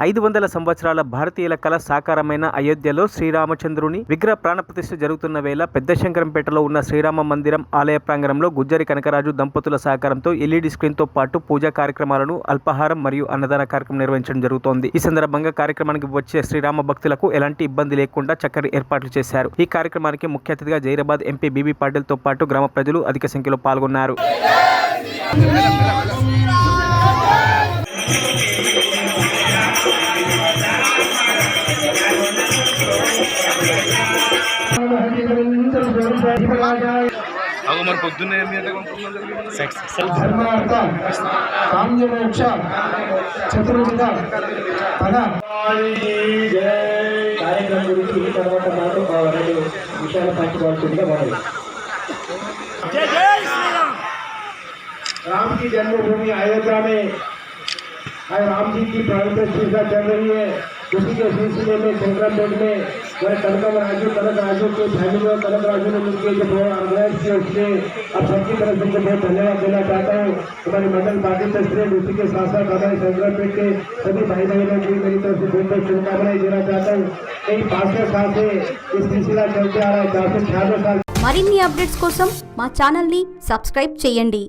500 సంవత్సరాల భారతీయుల కళ సాకారమైన అయోధ్యలో శ్రీరామచంద్రుని విగ్రహ ప్రాణప్రతిష్ఠ జరుగుతున్న వేళ పెద్దశంకరంపేటలో ఉన్న శ్రీరామ మందిరం ఆలయ ప్రాంగణంలో గుజ్జరి కనకరాజు దంపతుల సహకారంతో ఎల్ఈడి స్క్రీన్ తో పాటు పూజా కార్యక్రమాలను, అల్పాహారం మరియు అన్నదాన కార్యక్రమం నిర్వహించడం జరుగుతోంది. ఈ సందర్భంగా కార్యక్రమానికి వచ్చే శ్రీరామ భక్తులకు ఎలాంటి ఇబ్బంది లేకుండా చక్కని ఏర్పాట్లు చేశారు. ఈ కార్యక్రమానికి ముఖ్య అతిథిగా జైరాబాద్ ఎంపీ బీబీ పాటిల్ తో పాటు గ్రామ ప్రజలు అధిక సంఖ్యలో పాల్గొన్నారు. మరి పొద్దున్నే కార్యక్రమం గురించి తర్వాత మాకు రెండు విషయాలు పంచుకోవాల్సిందిగా మనం राम की जन्मभूमि अयोध्या में राम जी की प्राण प्रतिष्ठा चल रही है। उसी के सिलसिले में शंकरपेट में वह कनक राजू के फैमिली और कनक राजू ने मिलकर जो ऑर्गेनाइज किया उसके अब सबकी तरफ से बहुत धन्यवाद देना चाहता हूँ। हमारे मंडल पार्टी प्रेसिडेंट उसी के साथ साथ हमारे शंकरपेट के सभी भाई बहनों की मेरी तरफ से बहुत बहुत शुभकामनाएं देना चाहता हूँ। कई 500 साल से इस सिलसिला चलते आ रहा है। 496 साल మరిన్ని అప్డేట్స్ కోసం మా ఛానల్ ని సబ్స్క్రైబ్ చేయండి.